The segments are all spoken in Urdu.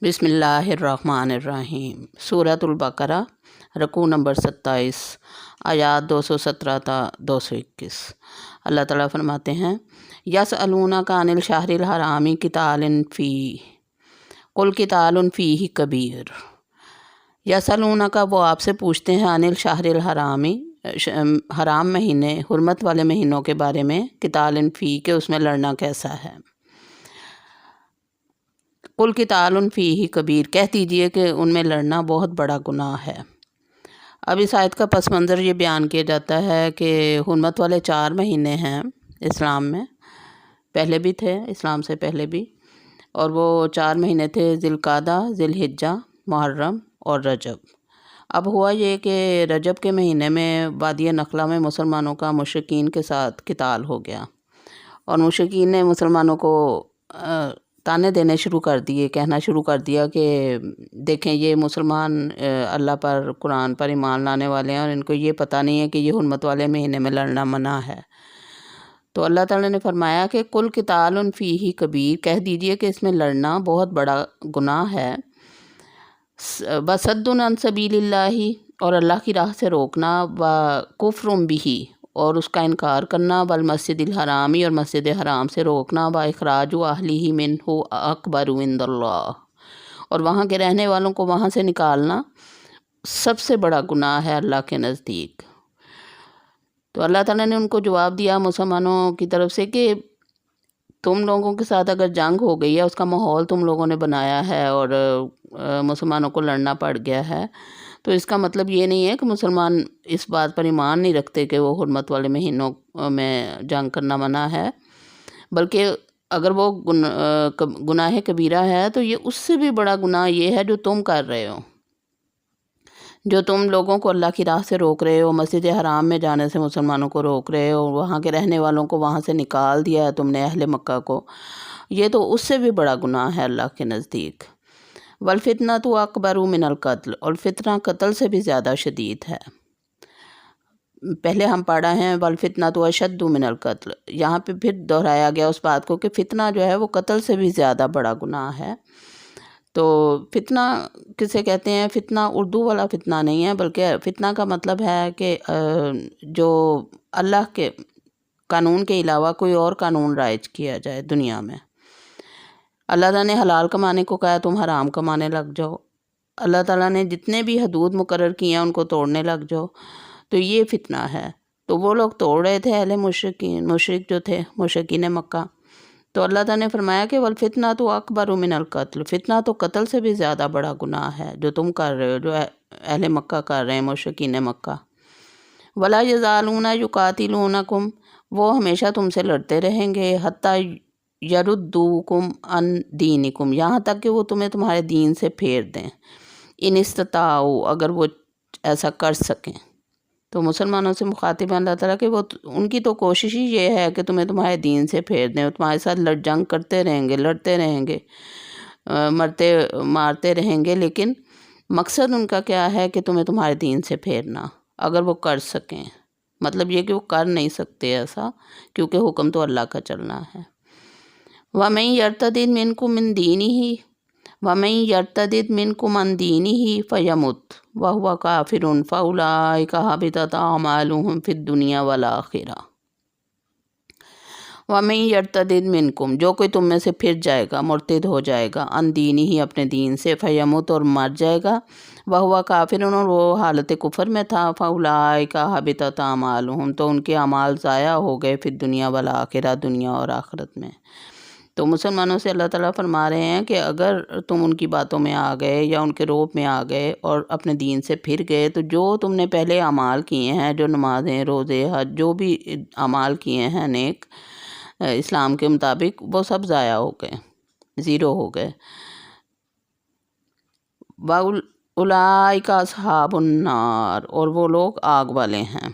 بسم اللہ الرحمن الرحیم۔ سورۃ البقرہ، رکوع نمبر 27، آیات 217 تا 221۔ اللہ تعالیٰ فرماتے ہیں یسألونک عن الشہر الحرام قتال فیہ قل قتال فیہ کبیر۔ یسألونک، وہ آپ سے پوچھتے ہیں، عن الشہر الحرام، حرام مہینے، حرمت والے مہینوں کے بارے میں، قتال فیہ، کہ اس میں لڑنا کیسا ہے۔ قل قتال فیہ کبیر، کہہ دیجئے کہ ان میں لڑنا بہت بڑا گناہ ہے۔ اب اس آیت کا پس منظر یہ بیان کیا جاتا ہے کہ حرمت والے 4 مہینے ہیں اسلام میں، پہلے بھی تھے، اسلام سے پہلے بھی، اور وہ 4 مہینے تھے، ذی القعدہ، ذی الحجہ، محرم اور رجب۔ اب ہوا یہ کہ رجب کے مہینے میں وادی نخلہ میں مسلمانوں کا مشرکین کے ساتھ قتال ہو گیا، اور مشرکین نے مسلمانوں کو تانے دینے شروع کر دیے، کہنا شروع کر دیا کہ دیکھیں یہ مسلمان اللہ پر، قرآن پر ایمان لانے والے ہیں، اور ان کو یہ پتہ نہیں ہے کہ یہ حرمت والے مہینے میں لڑنا منع ہے۔ تو اللہ تعالیٰ نے فرمایا کہ قل قتال فیہ کبیر، کہہ دیجئے کہ اس میں لڑنا بہت بڑا گناہ ہے۔ وصد عن سبیل اللہ، اور اللہ کی راہ سے روکنا، وکفر بہ، اور اس کا انکار کرنا، والمسجد الحرامی، اور مسجد حرام سے روکنا، واخراج اہلہ منہ اکبر عند اللہ، اور وہاں کے رہنے والوں کو وہاں سے نکالنا سب سے بڑا گناہ ہے اللہ کے نزدیک۔ تو اللہ تعالیٰ نے ان کو جواب دیا مسلمانوں کی طرف سے کہ تم لوگوں کے ساتھ اگر جنگ ہو گئی ہے، اس کا ماحول تم لوگوں نے بنایا ہے، اور مسلمانوں کو لڑنا پڑ گیا ہے، تو اس کا مطلب یہ نہیں ہے کہ مسلمان اس بات پر ایمان نہیں رکھتے کہ وہ حرمت والے مہینوں میں جنگ کرنا منع ہے، بلکہ اگر وہ گناہ کبیرہ ہے تو یہ اس سے بھی بڑا گناہ یہ ہے جو تم کر رہے ہو، جو تم لوگوں کو اللہ کی راہ سے روک رہے ہو، مسجد حرام میں جانے سے مسلمانوں کو روک رہے ہو، وہاں کے رہنے والوں کو وہاں سے نکال دیا ہے تم نے، اہل مکہ کو، یہ تو اس سے بھی بڑا گناہ ہے اللہ کے نزدیک۔ والفتنۃ اکبر من القتل، اور فتنہ قتل سے بھی زیادہ شدید ہے۔ پہلے ہم پڑھا ہے والفتنۃ اشد من القتل، یہاں پہ پھر دہرایا گیا اس بات کو کہ فتنہ جو ہے وہ قتل سے بھی زیادہ بڑا گناہ ہے۔ تو فتنہ کسے کہتے ہیں؟ فتنہ اردو والا فتنہ نہیں ہے، بلکہ فتنہ کا مطلب ہے کہ جو اللہ کے قانون کے علاوہ کوئی اور قانون رائج کیا جائے دنیا میں۔ اللہ تعالیٰ نے حلال کمانے کو کہا، تم حرام کمانے لگ جاؤ۔ اللہ تعالیٰ نے جتنے بھی حدود مقرر کیے ہیں ان کو توڑنے لگ جاؤ، تو یہ فتنہ ہے۔ تو وہ لوگ توڑ رہے تھے، اہل مشرک جو تھے، مشرکین مکہ، تو اللہ تعالیٰ نے فرمایا کہ والفتنۃ اکبر من القتل، فتنہ تو قتل سے بھی زیادہ بڑا گناہ ہے جو تم کر رہے ہو، جو اہل مکہ کر رہے ہیں، مشرکین مکہ۔ ولا یزالون یقاتلونکم، وہ ہمیشہ تم سے لڑتے رہیں گے، حتی یردوکم عن دینکم، یہاں تک کہ وہ تمہیں تمہارے دین سے پھیر دیں، ان استطاعوا، اگر وہ ایسا کر سکیں۔ تو مسلمانوں سے مخاطب ہے اللہ تعالیٰ کہ وہ ان کی تو کوشش ہی یہ ہے کہ تمہیں تمہارے دین سے پھیر دیں، وہ تمہارے ساتھ جنگ کرتے رہیں گے، لڑتے رہیں گے، مارتے رہیں گے، لیکن مقصد ان کا کیا ہے کہ تمہیں تمہارے دین سے پھیرنا، اگر وہ کر سکیں۔ مطلب یہ کہ وہ کر نہیں سکتے ایسا، کیونکہ حکم تو اللہ کا چلنا ہے۔ وَمَن يَرْتَدِدْ مِنْكُمْ مِنْ دِينِهِ وَمَن يَرْتَدِدْ مِنْكُمْ عَنْ دِينِهِ فَيَمُتْ وَهُوَ كَافِرٌ فَأُولَٰئِكَ حَبِطَتْ أَعْمَالُهُمْ فِي الدُّنْيَا وَالْآخِرَةِ۔ وَمَن يَرْتَدِدْ مِنْكُمْ، جو کوئی تم میں سے پھر جائے گا، مرتد ہو جائے گا، عن دِينِهِ، اپنے دین سے، فَيَمُتْ، اور مر جائے گا، وَهُوَ كَافِرٌ، اور وہ حالت کفر میں تھا، فَأُولَٰئِكَ حَبِطَتْ أَعْمَالُهُمْ، تو ان کے اعمال ضائع ہو گئے، فی الدنیا والآخرہ، دنیا اور آخرت میں۔ تو مسلمانوں سے اللہ تعالیٰ فرما رہے ہیں کہ اگر تم ان کی باتوں میں آ گئے یا ان کے روب میں آ گئے اور اپنے دین سے پھر گئے، تو جو تم نے پہلے اعمال کیے ہیں، جو نمازیں، روزے، حج، جو بھی اعمال کیے ہیں نیک اسلام کے مطابق، وہ سب ضائع ہو گئے، زیرو ہو گئے۔ وَأُولَٰئِكَ أَصْحَابُ النَّارِ، اور وہ لوگ آگ والے ہیں،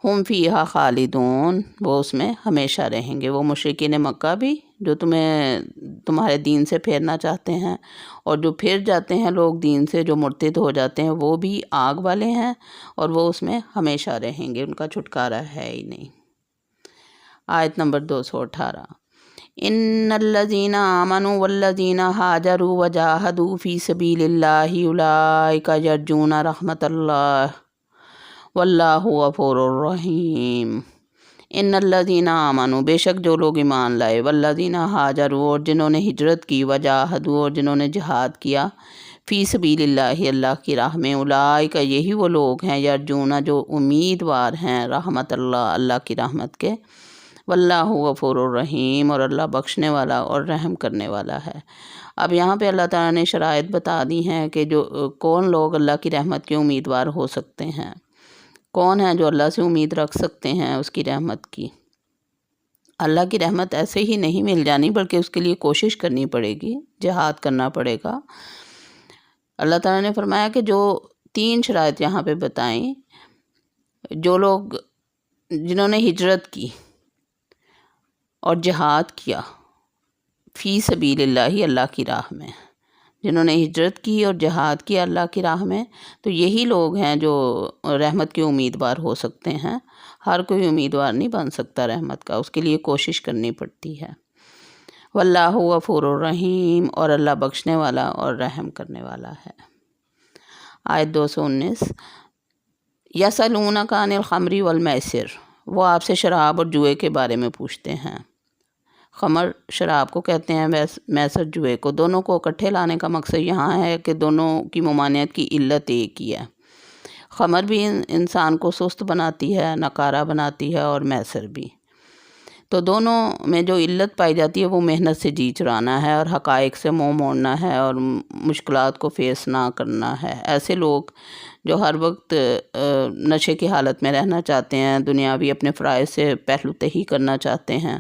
ہم فیہا خالدون، وہ اس میں ہمیشہ رہیں گے۔ وہ مشرکین مکہ بھی جو تمہارے دین سے پھیرنا چاہتے ہیں، اور جو پھر جاتے ہیں لوگ دین سے، جو مرتد ہو جاتے ہیں، وہ بھی آگ والے ہیں، اور وہ اس میں ہمیشہ رہیں گے، ان کا چھٹکارا ہے ہی نہیں۔ آیت نمبر 218۔ ان الذین آمنوا والذین ہاجروا وجاہدوا فی سبیل اللہ اولئک یرجون رحمت اللہ واللہ غفور الرحیم۔ ان الذین آمنوا، بے شک جو لوگ ایمان لائے، والذین ہاجروا، اور جنہوں نے ہجرت کی، وجاہدوا، اور جنہوں نے جہاد کیا، فی سبیل اللہ، اللہ کی راہ میں، اولئک، یہی وہ لوگ ہیں، یرجون، جو امیدوار ہیں، رحمت اللہ، اللہ کی رحمت کے، واللہ غفور الرحیم، اور اللہ بخشنے والا اور رحم کرنے والا ہے۔ اب یہاں پہ اللہ تعالیٰ نے شرائط بتا دی ہیں کہ جو کون لوگ اللہ کی رحمت کے امیدوار ہو سکتے ہیں، کون ہیں جو اللہ سے امید رکھ سکتے ہیں اس کی رحمت کی۔ اللہ کی رحمت ایسے ہی نہیں مل جانی، بلکہ اس کے لیے کوشش کرنی پڑے گی، جہاد کرنا پڑے گا۔ اللہ تعالیٰ نے فرمایا کہ جو 3 شرائط یہاں پہ بتائیں، جو لوگ جنہوں نے ہجرت کی اور جہاد کیا، فی سبیل اللہ، اللہ کی راہ میں، جنہوں نے ہجرت کی اور جہاد کیا اللہ کی راہ میں، تو یہی لوگ ہیں جو رحمت کے امیدوار ہو سکتے ہیں۔ ہر کوئی امیدوار نہیں بن سکتا رحمت کا، اس کے لیے کوشش کرنی پڑتی ہے۔ واللہ غفور الرحیم، اور اللہ بخشنے والا اور رحم کرنے والا ہے۔ آیت 219، یسألونک عن الخمر والمیسر، وہ آپ سے شراب اور جوئے کے بارے میں پوچھتے ہیں۔ خمر شراب کو کہتے ہیں، میسر جوئے کو۔ دونوں کو اکٹھے لانے کا مقصد یہاں ہے کہ دونوں کی ممانعت کی علت ایک ہی ہے۔ خمر بھی انسان کو سست بناتی ہے، نکارہ بناتی ہے، اور میسر بھی۔ تو دونوں میں جو علت پائی جاتی ہے وہ محنت سے جی چرانا ہے، اور حقائق سے منہ موڑنا ہے، اور مشکلات کو فیس نہ کرنا ہے۔ ایسے لوگ جو ہر وقت نشے کی حالت میں رہنا چاہتے ہیں، دنیاوی اپنے فرائض سے پہلو تہی کرنا چاہتے ہیں،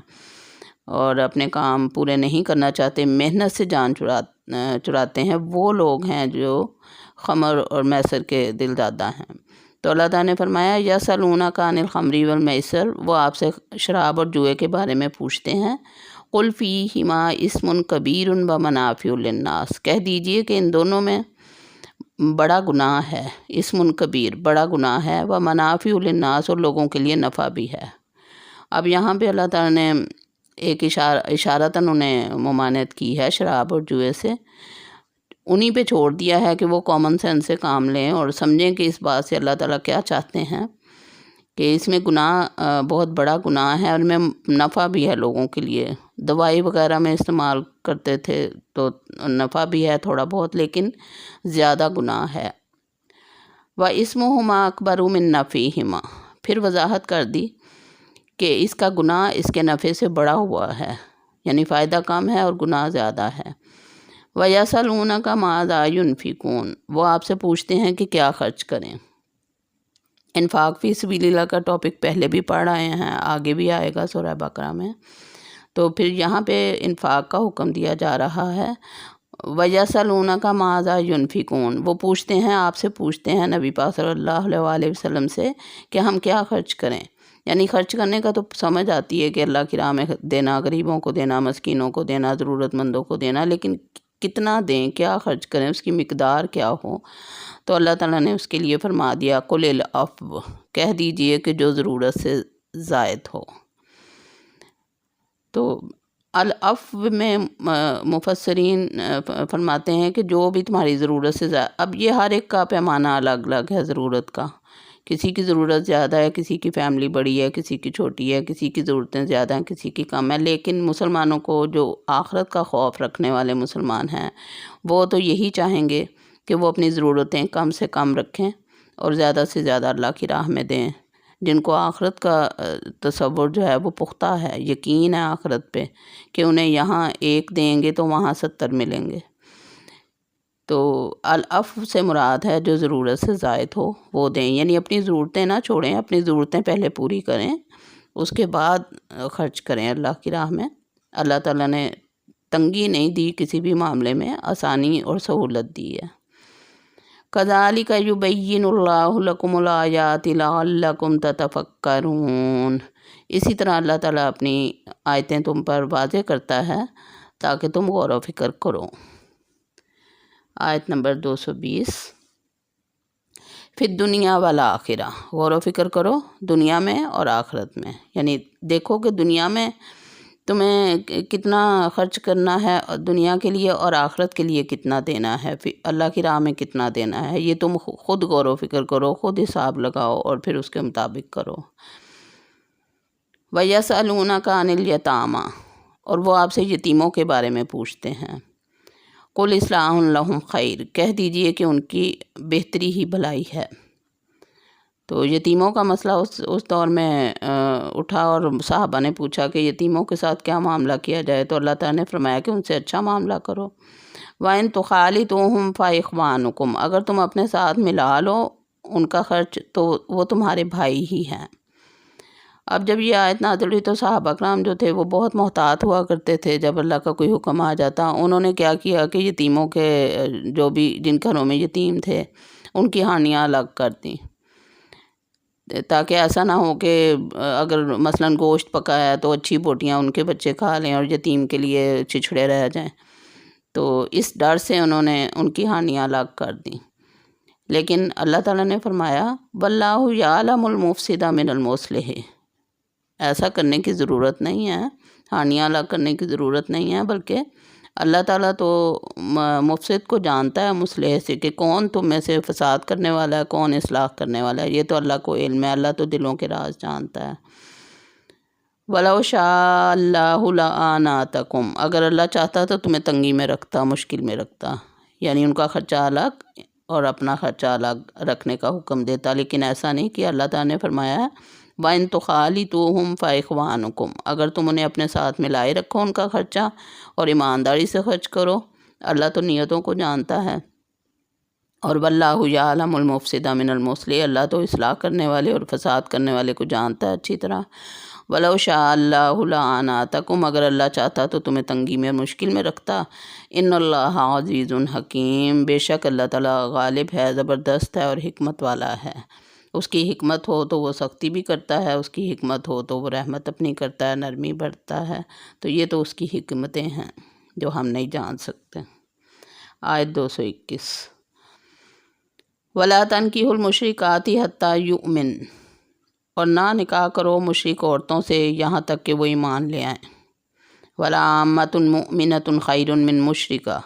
اور اپنے کام پورے نہیں کرنا چاہتے، محنت سے جان چراتے ہیں، وہ لوگ ہیں جو خمر اور میسر کے دل دادا ہیں۔ تو اللہ تعالیٰ نے فرمایا، یسألونک عن الخمر والمیسر، وہ آپ سے شراب اور جوئے کے بارے میں پوچھتے ہیں۔ قل فیہما اسم کبیر ومنافع للناس، کہہ دیجئے کہ ان دونوں میں بڑا گناہ ہے، اسم کبیر، بڑا گناہ ہے، ومنافع للناس، اور لوگوں کے لیے نفع بھی ہے۔ اب یہاں پہ اللہ تعالیٰ نے ایک اشارتاً انہیں ممانعت کی ہے شراب اور جوئے سے، انہی پہ چھوڑ دیا ہے کہ وہ کامن سینس سے کام لیں اور سمجھیں کہ اس بات سے اللہ تعالیٰ کیا چاہتے ہیں، کہ اس میں گناہ بہت بڑا گناہ ہے، اور ان میں نفع بھی ہے لوگوں کے لیے۔ دوائی وغیرہ میں استعمال کرتے تھے تو نفع بھی ہے تھوڑا بہت، لیکن زیادہ گناہ ہے۔ وَإِسْمُهُمَا أَكْبَرُ مِن نَّفْعِهِمَا، پھر وضاحت کر دی کہ اس کا گناہ اس کے نفع سے بڑا ہوا ہے، یعنی فائدہ کم ہے اور گناہ زیادہ ہے۔ وَيَسْأَلُونَكَ مَاذَا يُنْفِقُونَ، وہ آپ سے پوچھتے ہیں کہ کیا خرچ کریں۔ انفاق فی سبیل اللہ کا ٹاپک پہلے بھی پڑھ آئے ہیں، آگے بھی آئے گا سورہ بقرہ میں، تو پھر یہاں پہ انفاق کا حکم دیا جا رہا ہے۔ وَيَسْأَلُونَكَ مَاذَا يُنْفِقُونَ، وہ پوچھتے ہیں، آپ سے پوچھتے ہیں نبی پاک صلی اللہ علیہ وسلم سے کہ ہم کیا خرچ کریں۔ یعنی خرچ کرنے کا تو سمجھ آتی ہے کہ اللہ کی راہ میں دینا، غریبوں کو دینا، مسکینوں کو دینا، ضرورت مندوں کو دینا، لیکن کتنا دیں، کیا خرچ کریں، اس کی مقدار کیا ہو۔ تو اللہ تعالیٰ نے اس کے لیے فرما دیا، قل العفو، کہہ دیجئے کہ جو ضرورت سے زائد ہو۔ تو العفو میں مفسرین فرماتے ہیں کہ جو بھی تمہاری ضرورت سے زائد، اب یہ ہر ایک کا پیمانہ الگ الگ ہے ضرورت کا، کسی کی ضرورت زیادہ ہے، کسی کی فیملی بڑی ہے، کسی کی چھوٹی ہے، کسی کی ضرورتیں زیادہ ہیں، کسی کی کم ہے، لیکن مسلمانوں کو جو آخرت کا خوف رکھنے والے مسلمان ہیں وہ تو یہی چاہیں گے کہ وہ اپنی ضرورتیں کم سے کم رکھیں اور زیادہ سے زیادہ اللہ کی راہ میں دیں۔ جن کو آخرت کا تصور جو ہے وہ پختہ ہے، یقین ہے آخرت پہ کہ انہیں یہاں 1 دیں گے تو وہاں 70 ملیں گے۔ تو العفو سے مراد ہے جو ضرورت سے زائد ہو وہ دیں، یعنی اپنی ضرورتیں نہ چھوڑیں، اپنی ضرورتیں پہلے پوری کریں، اس کے بعد خرچ کریں اللہ کی راہ میں۔ اللہ تعالیٰ نے تنگی نہیں دی کسی بھی معاملے میں، آسانی اور سہولت دی ہے۔ کذالک یبین اللہ لکم الآیات لعلکم تتفکرون، اسی طرح اللہ تعالیٰ اپنی آیتیں تم پر واضح کرتا ہے تاکہ تم غور و فکر کرو۔ آیت نمبر 220، فی الدنیا والآخرہ، غور و فکر کرو دنیا میں اور آخرت میں، یعنی دیکھو کہ دنیا میں تمہیں کتنا خرچ کرنا ہے دنیا کے لیے اور آخرت کے لیے کتنا دینا ہے، اللہ کی راہ میں کتنا دینا ہے، یہ تم خود غور و فکر کرو، خود حساب لگاؤ اور پھر اس کے مطابق کرو۔ وَيَسْأَلُونَكَ عَنِ الْيَتَامَى، اور وہ آپ سے یتیموں کے بارے میں پوچھتے ہیں۔ قُلْ إِصْلَاحٌ لَهُمْ خَيْرٌ، کہہ دیجئے کہ ان کی بہتری ہی بھلائی ہے۔ تو یتیموں کا مسئلہ اس دور میں اٹھا اور صحابہ نے پوچھا کہ یتیموں کے ساتھ کیا معاملہ کیا جائے، تو اللہ تعالیٰ نے فرمایا کہ ان سے اچھا معاملہ کرو۔ وَإِن تُخَالِطُوهُمْ فَإِخْوَانُكُمْ، اگر تم اپنے ساتھ ملا لو ان کا خرچ تو وہ تمہارے بھائی ہی ہیں۔ اب جب یہ آیت نازل ہوئی تو صحابہ کرام جو تھے وہ بہت محتاط ہوا کرتے تھے، جب اللہ کا کوئی حکم آ جاتا انہوں نے کیا کیا کہ یتیموں کے جو بھی جن گھروں میں یتیم تھے ان کی ہانیاں الگ کر دیں، تاکہ ایسا نہ ہو کہ اگر مثلاً گوشت پکا ہے تو اچھی بوٹیاں ان کے بچے کھا لیں اور یتیم کے لیے چھچھڑے رہ جائیں، تو اس ڈر سے انہوں نے ان کی ہانیاں الگ کر دیں۔ لیکن اللہ تعالیٰ نے فرمایا وَاللَّهُ يَعْلَمُ الْمُفْسِدَ مِنَ الْمُصْلِحِ، ایسا کرنے کی ضرورت نہیں ہے، ہانیاں الگ کرنے کی ضرورت نہیں ہے، بلکہ اللہ تعالیٰ تو مفسد کو جانتا ہے مصلح سے، کہ کون تم میں سے فساد کرنے والا ہے، کون اصلاح کرنے والا ہے، یہ تو اللہ کو علم ہے، اللہ تو دلوں کے راز جانتا ہے۔ وَلَوْ شَاءَ اللَّهُ لَأَعْنَتَكُمْ، اگر اللہ چاہتا تو تمہیں تنگی میں رکھتا، مشکل میں رکھتا، یعنی ان کا خرچہ الگ اور اپنا خرچہ الگ رکھنے کا حکم دیتا، لیکن ایسا نہیں کیا۔ اللہ تعالیٰ نے فرمایا ہے وَإِن تُخَالِطُوهُمْ فَإِخْوَانُكُمْ، اگر تم انہیں اپنے ساتھ ملائے رکھو ان کا خرچہ اور ایمانداری سے خرچ کرو، اللہ تو نیتوں کو جانتا ہے۔ اور وَاللَّهُ يَعْلَمُ الْمُفْسِدَ مِنَ الْمُصْلِحِ، اللہ تو اصلاح کرنے والے اور فساد کرنے والے کو جانتا ہے اچھی طرح۔ وَلَوْ شَاءَ اللَّهُ لَأَعْنَتَكُمْ، اگر اللہ چاہتا تو تمہیں تنگی میں اور مشکل میں رکھتا۔ إِنَّ اللَّهَ عَزِيزٌ حَكِيمٌ، بے شک اللہ تعالیٰ غالب ہے، زبردست ہے اور حکمت والا ہے۔ اس کی حکمت ہو تو وہ سختی بھی کرتا ہے، اس کی حکمت ہو تو وہ رحمت اپنی کرتا ہے، نرمی بڑھتا ہے، تو یہ تو اس کی حکمتیں ہیں جو ہم نہیں جان سکتے۔ آیت 221، وَلَا تَنكِحُوا الْمُشْرِكَاتِ حَتَّى يُؤْمِنْ، اور نہ نکاح کرو مشرک عورتوں سے یہاں تک کہ وہ ایمان لے آئیں۔ وَلَعَامَّةٌ مُؤْمِنَةٌ خَيْرٌ مِّن مُشْرِكَةٍ،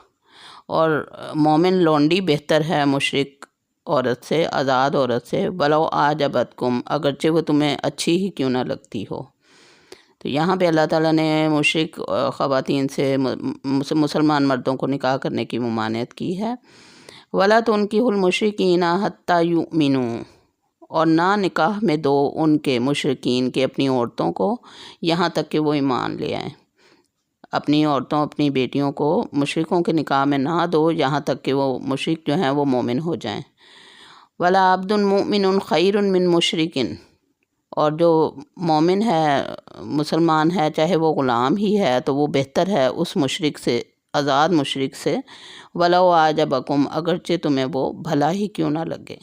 اور مومن لونڈی بہتر ہے مشرک عورت سے، آزاد عورت سے۔ وَلَوْ أَعْجَبَتْكُمْ، اگرچہ وہ تمہیں اچھی ہی کیوں نہ لگتی ہو۔ تو یہاں پہ اللہ تعالیٰ نے مشرک خواتین سے مسلمان مردوں کو نکاح کرنے کی ممانعت کی ہے۔ وَلَا تُنكِحُوا الْمُشْرِكِينَ حَتَّى يُؤْمِنُوا، اور نہ نکاح میں دو ان کے مشرکین کے اپنی عورتوں کو یہاں تک کہ وہ ایمان لے آئیں۔ اپنی عورتوں اپنی بیٹیوں کو مشرکوں کے نکاح میں نہ دو یہاں تک کہ وہ مشرک جو ہیں وہ مومن ہو جائیں۔ وَلَا عَبْدٌ مُؤْمِنٌ خَيْرٌ مِّن مُشْرِكٍ، اور جو مومن ہے مسلمان ہے چاہے وہ غلام ہی ہے تو وہ بہتر ہے اس مشرک سے، آزاد مشرک سے۔ وَلَوْ أَعْجَبَكُمْ، اگرچہ تمہیں وہ بھلا ہی کیوں نہ لگے،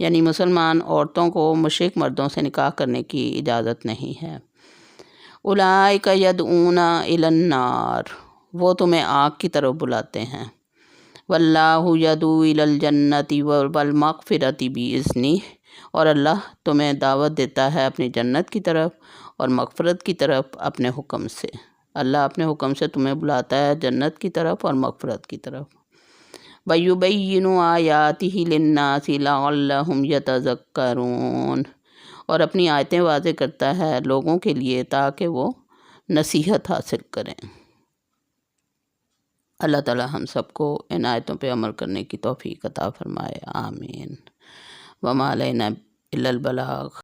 یعنی مسلمان عورتوں کو مشرک مردوں سے نکاح کرنے کی اجازت نہیں ہے۔ أُولَٰئِكَ يَدْعُونَ إِلَى النَّارِ، وہ تمہیں آگ کی طرف بلاتے ہیں۔ وَاللَّهُ يَدْعُو إِلَى الْجَنَّةِ وَالْمَغْفِرَةِ بِإِذْنِهِ، اور اللہ تمہیں دعوت دیتا ہے اپنی جنت کی طرف اور مغفرت کی طرف اپنے حکم سے۔ اللہ اپنے حکم سے تمہیں بلاتا ہے جنت کی طرف اور مغفرت کی طرف۔ وَيُبَيِّنُ آيَاتِهِ لِلنَّاسِ لَعَلَّهُمْ يَتَذَكَّرُونَ، اور اپنی آیتیں واضح کرتا ہے لوگوں کے لیے تاکہ وہ نصیحت حاصل کریں۔ اللہ تعالیٰ ہم سب کو ان آیتوں پہ عمل کرنے کی توفیق عطا فرمائے، آمین۔ وما علینا الا البلاغ۔